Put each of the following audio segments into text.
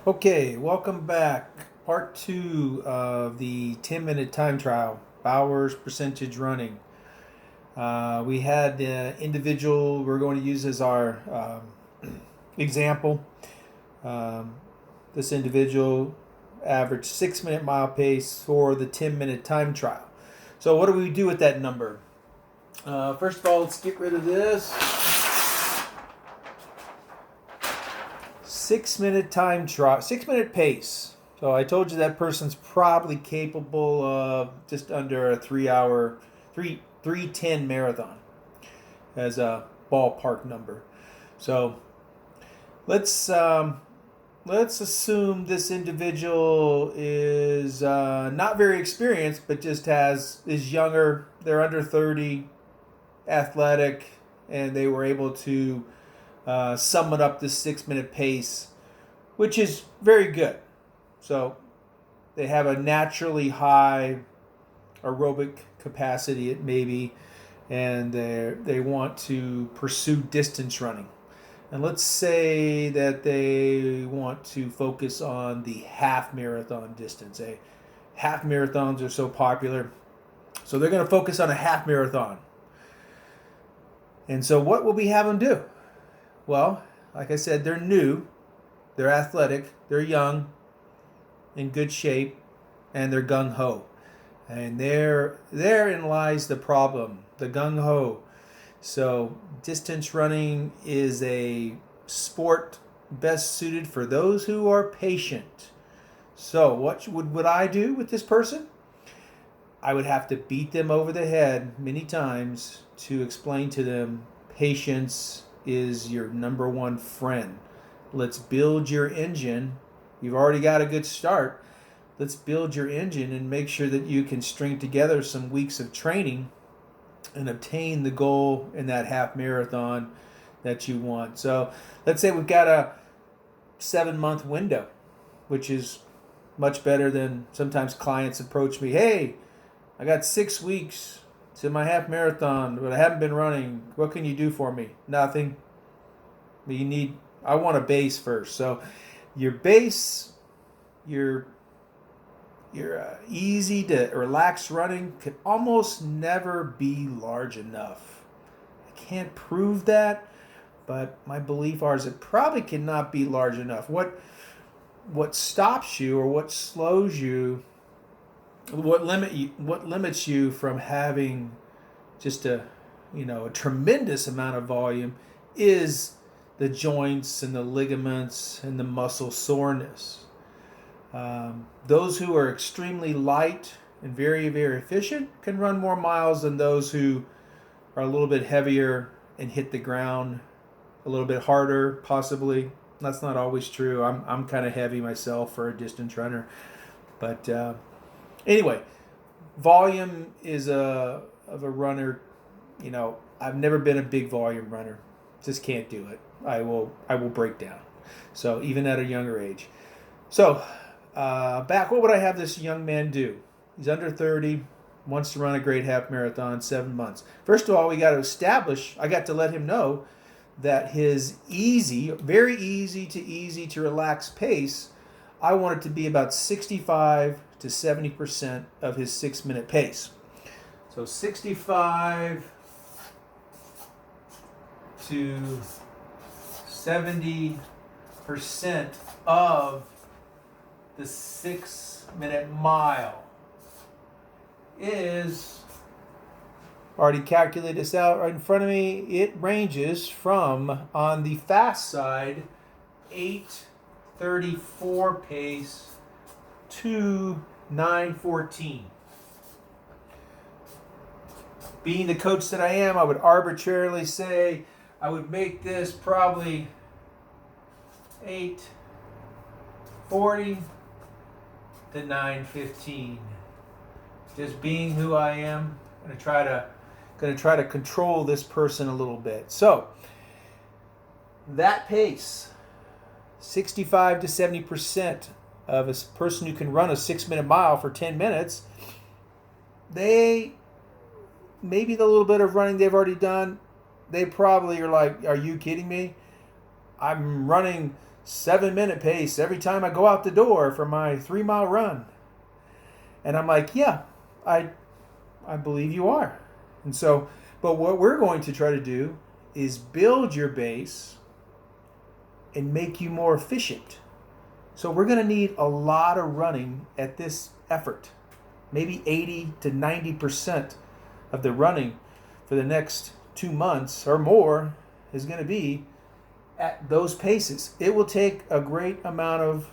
Okay, welcome back. Part two of the 10-minute time trial, Bowers percentage running. We had the individual we're going to use as our example. Um, this individual averaged 6-minute mile pace for the 10-minute time trial. So, what do we do with that number? First of all, let's get rid of this. 6-minute time trial, 6-minute pace. So I told you that person's probably capable of just under a 3 hour, 3:10 marathon as a ballpark number. So let's let's assume this individual is not very experienced, but just is younger. They're under 30, athletic, and they were able to sum it up this 6-minute pace, which is very good. So they have a naturally high aerobic capacity, maybe, and they want to pursue distance running. And let's say that they want to focus on the half marathon distance. Half marathons are so popular. So they're going to focus on a half marathon. And so what will we have them do? Well, like I said, they're new, they're athletic, they're young, in good shape, and they're gung ho. And therein lies the problem, the gung ho. So, distance running is a sport best suited for those who are patient. So, what would I do with this person? I would have to beat them over the head many times to explain to them patience is your number one friend. Let's build your engine. You've already got a good start. Let's build your engine and make sure that you can string together some weeks of training and obtain the goal in that half marathon that you want. So let's say we've got a 7-month window, which is much better than sometimes clients approach me. Hey, I got 6 weeks to my half marathon, but I haven't been running. What can you do for me? Nothing. I want a base first. So your base, your easy to relax running can almost never be large enough. I can't prove that, but my belief is it probably cannot be large enough. What stops you or what slows you, what limits you from having just a tremendous amount of volume is the joints and the ligaments and the muscle soreness. Those who are extremely light and very, very efficient can run more miles than those who are a little bit heavier and hit the ground a little bit harder, possibly. That's not always true. I'm kind of heavy myself for a distance runner. But anyway, volume is of a runner. I've never been a big volume runner. Just can't do it. I will break down. So even at a younger age. So back, what would I have this young man do? He's under 30, wants to run a great half marathon, 7 months. First of all, I got to let him know that his very easy to relax pace, I want it to be about 65 to 70% of his 6-minute pace. So 65 to 70% of the 6-minute mile is, already calculated this out right in front of me, it ranges from, on the fast side, 8:34 pace to 9:14. Being the coach that I am, I would arbitrarily say I would make this probably 8:40 to 9:15. Just being who I am, I'm going to try to control this person a little bit. So that pace, 65 to 70% of a person who can run a 6-minute mile for 10 minutes, maybe the little bit of running they've already done, they probably are like, are you kidding me? I'm running 7-minute pace every time I go out the door for my 3-mile run. And I'm like, yeah, I believe you are. And so, but what we're going to try to do is build your base and make you more efficient. So we're going to need a lot of running at this effort. Maybe 80 to 90% of the running for the next 2 months or more is going to be at those paces. It will take a great amount of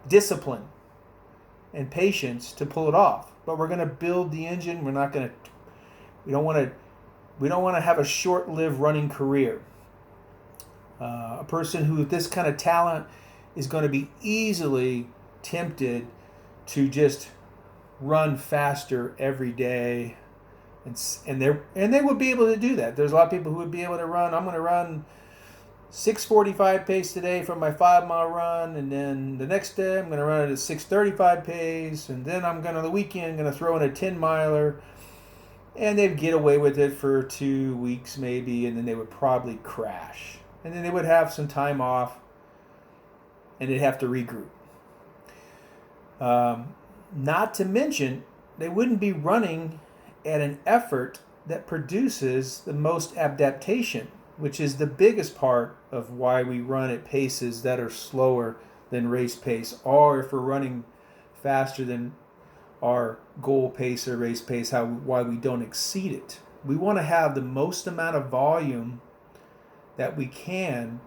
discipline and patience to pull it off. But we're going to build the engine. We don't want to have a short-lived running career. A person who with this kind of talent is going to be easily tempted to just run faster every day, and they would be able to do that. There's a lot of people who would be able to run. I'm going to run 6:45 pace today for my 5-mile run, and then the next day I'm going to run at a 6:35 pace, and then I'm going to the weekend going to throw in a 10-miler, and they'd get away with it for 2 weeks maybe, and then they would probably crash, and then they would have some time off, and they'd have to regroup. Not to mention, they wouldn't be running at an effort that produces the most adaptation, which is the biggest part of why we run at paces that are slower than race pace, or if we're running faster than our goal pace or race pace, why we don't exceed it. We want to have the most amount of volume that we can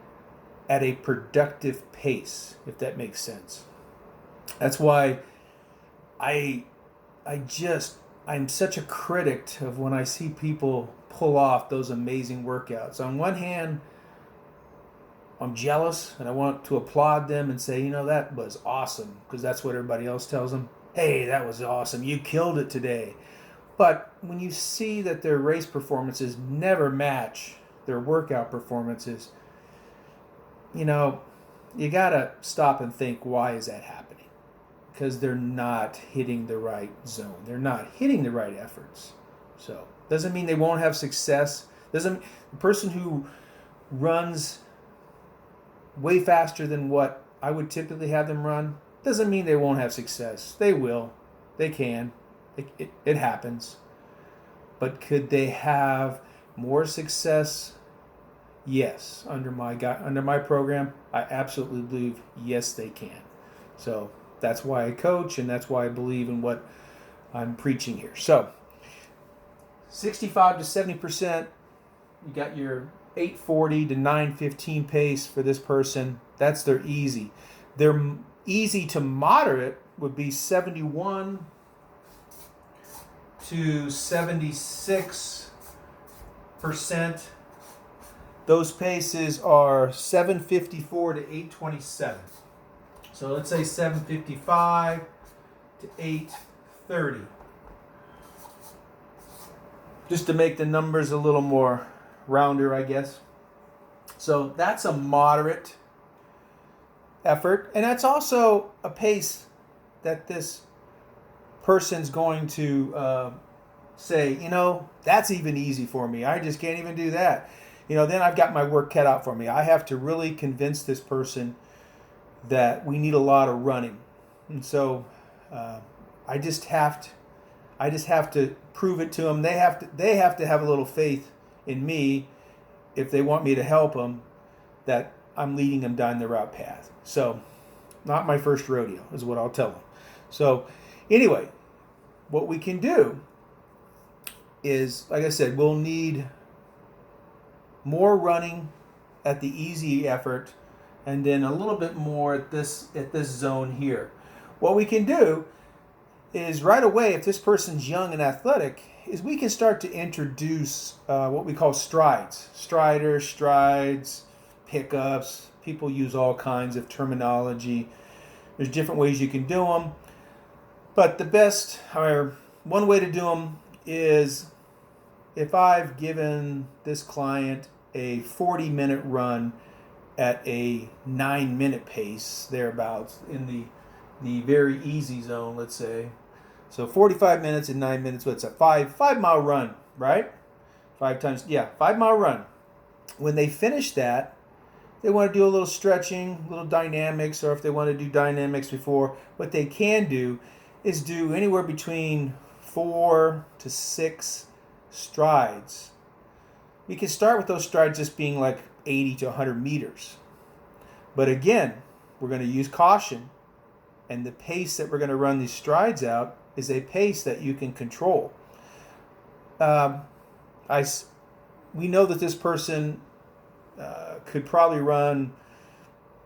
at a productive pace, if that makes sense. That's why I'm such a critic of when I see people pull off those amazing workouts. On one hand, I'm jealous and I want to applaud them and say, that was awesome, because that's what everybody else tells them. Hey, that was awesome. You killed it today. But when you see that their race performances never match their workout performances, you got to stop and think, why is that happening? Because they're not hitting the right zone. They're not hitting the right efforts. So doesn't mean they won't have success. The person who runs way faster than what I would typically have them run doesn't mean they won't have success. They will. They can. It happens. But could they have more success? Yes. Under my program, I absolutely believe yes they can. So that's why I coach, and that's why I believe in what I'm preaching here. So 65 to 70%, you got your 8:40 to 9:15 pace for this person. That's their easy. Their easy to moderate would be 71 to 76%. Those paces are 7:54 to 8:27. So let's say 7:55 to 8:30. Just to make the numbers a little more rounder, I guess. So that's a moderate effort. And that's also a pace that this person's going to say, that's even easy for me. I just can't even do that. Then I've got my work cut out for me. I have to really convince this person that we need a lot of running. And so I just have to prove it to them. They have to have a little faith in me if they want me to help them, that I'm leading them down the right path. So not my first rodeo is what I'll tell them. So anyway, what we can do is, like I said, we'll need more running at the easy effort, and then a little bit more at this zone here. What we can do is right away, if this person's young and athletic, is we can start to introduce what we call strides. Striders, strides, pickups. People use all kinds of terminology. There's different ways you can do them. But the best, or one way to do them is, if I've given this client a 40-minute run at a 9-minute pace, thereabouts, in the very easy zone, let's say. So 45 minutes and 9 minutes, what's a 5-mile run, right? 5 mile run. When they finish that, they want to do a little stretching, a little dynamics, or if they want to do dynamics before, what they can do is do anywhere between 4 to 6 strides. We can start with those strides just being like 80 to 100 meters. But again, we're going to use caution, and the pace that we're going to run these strides out is a pace that you can control. We know that this person could probably run,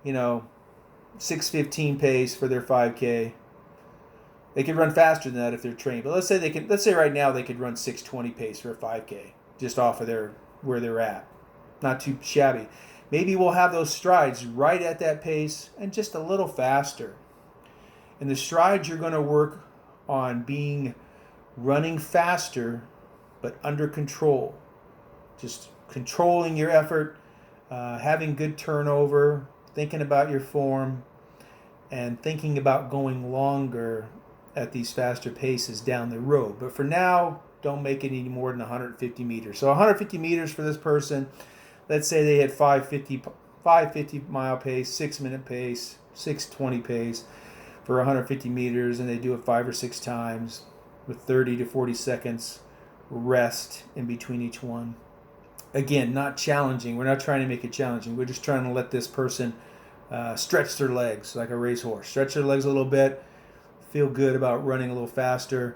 6:15 pace for their 5K. They could run faster than that if they're trained. But let's say right now they could run 6:20 pace for a 5K just off of where they're at. Not too shabby. Maybe we'll have those strides right at that pace and just a little faster. And the strides you're going to work on running faster but under control. Just controlling your effort, having good turnover, thinking about your form, and thinking about going longer at these faster paces down the road. But for now, don't make it any more than 150 meters. So 150 meters for this person, let's say they had 550 mile pace, 6-minute pace, 6:20 pace for 150 meters, and they do it 5 or 6 times with 30 to 40 seconds rest in between each one. Again, not challenging. We're not trying to make it challenging. We're just trying to let this person stretch their legs like a racehorse. Stretch their legs a little bit, feel good about running a little faster,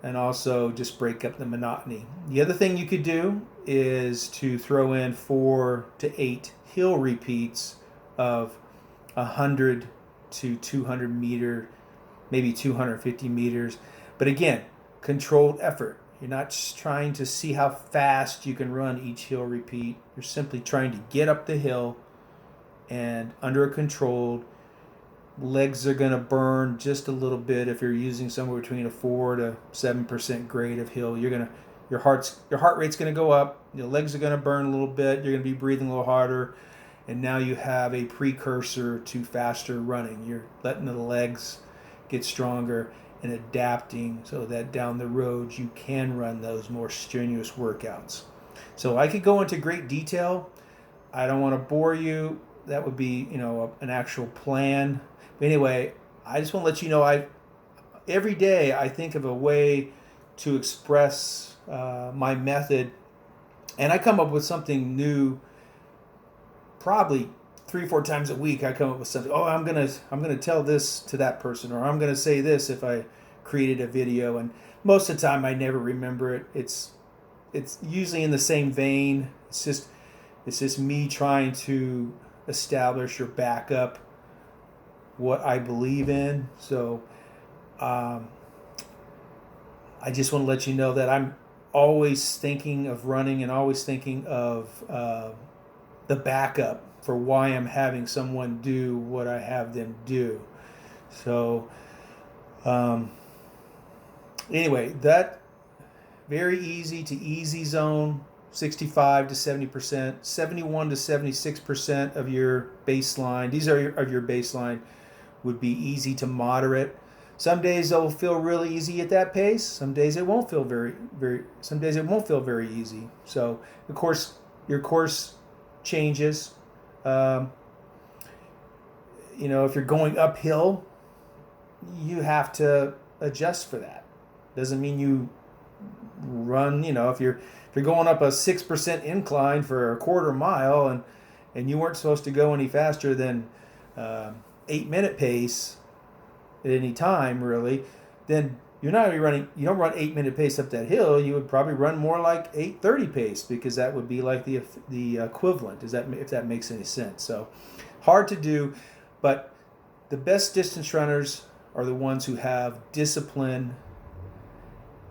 and also just break up the monotony. The other thing you could do is to throw in 4 to 8 hill repeats of 100 to 200 meter, maybe 250 meters. But again, controlled effort. You're not just trying to see how fast you can run each hill repeat. You're simply trying to get up the hill and under a controlled. Legs are going to burn just a little bit if you're using somewhere between a 4 to 7% grade of hill. Your heart rate's going to go up. Your legs are going to burn a little bit. You're going to be breathing a little harder, and now you have a precursor to faster running. You're letting the legs get stronger and adapting so that down the road you can run those more strenuous workouts. So I could go into great detail. I don't want to bore you. That would be, an actual plan. But anyway, I just want to let you know every day I think of a way to express my method, and I come up with something new. Probably 3-4 times a week, I come up with something. Oh, I'm gonna tell this to that person, or I'm gonna say this if I created a video. And most of the time, I never remember it. It's usually in the same vein. It's just me trying to establish or back up what I believe in. So I just want to let you know that I'm always thinking of running and always thinking of the backup for why I'm having someone do what I have them do. So anyway, that very easy to easy zone, 65 to 70%, 71 to 76% of your baseline. These are of your baseline would be easy to moderate. Some days they'll feel really easy at that pace. Some days it won't feel some days it won't feel very easy. So of course your course changes. If you're going uphill, you have to adjust for that. Doesn't mean you run, if you're going up a 6% incline for a quarter mile and you weren't supposed to go any faster than 8-minute pace at any time, really, then you don't run 8-minute pace up that hill. You would probably run more like 8:30 pace, because that would be like the equivalent. If that makes any sense? So hard to do, but the best distance runners are the ones who have discipline,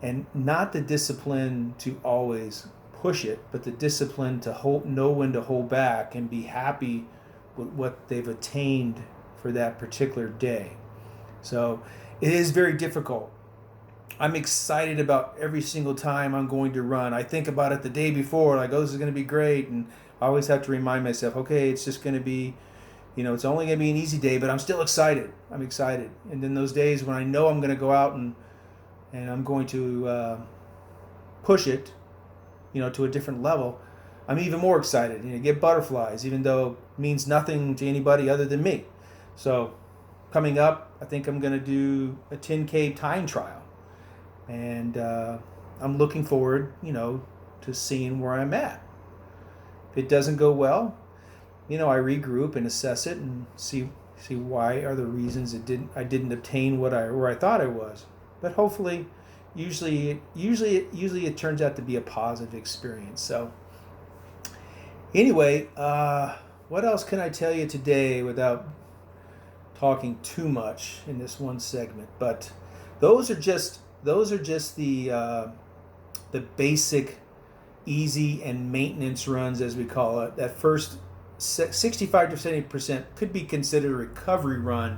and not the discipline to always push it, but the discipline to know when to hold back and be happy with what they've attained for that particular day. So it is very difficult. I'm excited about every single time I'm going to run. I think about it the day before, like, oh, this is going to be great. And I always have to remind myself, okay, it's just going to be, it's only going to be an easy day, but I'm still excited. I'm excited. And then those days when I know I'm going to go out and I'm going to push it, to a different level, I'm even more excited. Get butterflies, even though it means nothing to anybody other than me. So, coming up, I think I'm going to do a 10K time trial, and I'm looking forward, to seeing where I'm at. If it doesn't go well, I regroup and assess it and see why are the reasons I didn't obtain where I thought I was. But hopefully, usually it turns out to be a positive experience. So anyway, what else can I tell you today without talking too much in this one segment? But those are just the basic easy and maintenance runs, as we call it. That first 65 to 70% could be considered a recovery run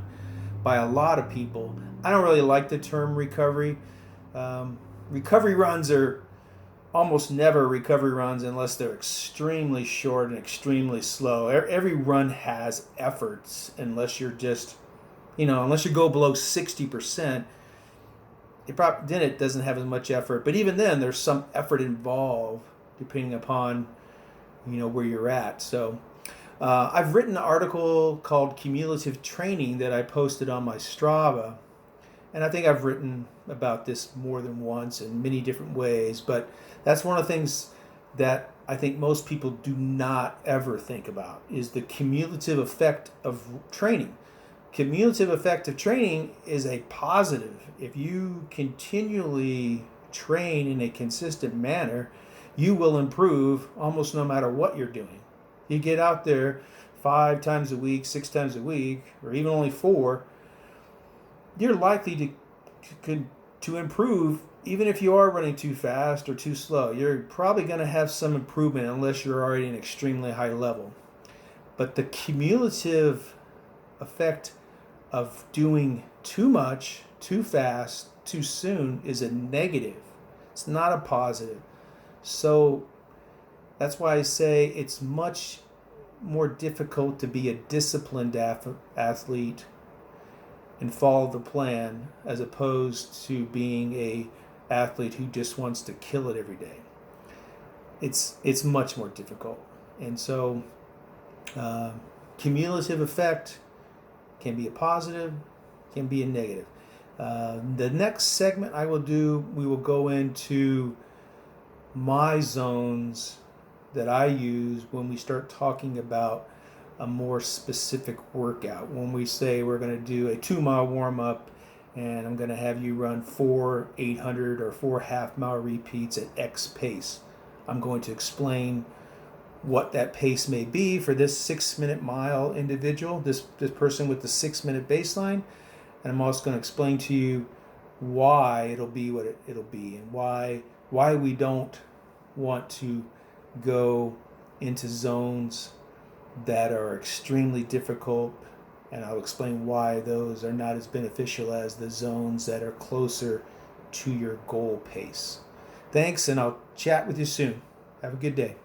by a lot of people. I don't really like the term recovery. Recovery runs are almost never recovery runs unless they're extremely short and extremely slow. Every run has efforts, unless you're just, unless you go below 60%. Then it doesn't have as much effort. But even then, there's some effort involved, depending upon where you're at. So I've written an article called Cumulative Training that I posted on my Strava, and I think I've written about this more than once in many different ways. But that's one of the things that I think most people do not ever think about, is the cumulative effect of training. Cumulative effect of training is a positive. If you continually train in a consistent manner, you will improve almost no matter what you're doing. You get out there 5 times a week, 6 times a week, or even only 4, you're likely to improve. Even if you are running too fast or too slow, you're probably going to have some improvement unless you're already at an extremely high level. But the cumulative effect of doing too much, too fast, too soon is a negative. It's not a positive. So that's why I say it's much more difficult to be a disciplined athlete and follow the plan, as opposed to being a athlete who just wants to kill it every day. It's much more difficult. And so cumulative effect can be a positive, can be a negative. The next segment we will go into my zones that I use when we start talking about a more specific workout. When we say we're going to do a 2-mile warm-up and I'm going to have you run 4 800 or 4 half-mile repeats at X pace, I'm going to explain what that pace may be for this 6-minute mile individual, this person with the 6-minute baseline. And I'm also going to explain to you why it'll be what it'll be, and why we don't want to go into zones that are extremely difficult, and I'll explain why those are not as beneficial as the zones that are closer to your goal pace. Thanks, and I'll chat with you soon. Have a good day.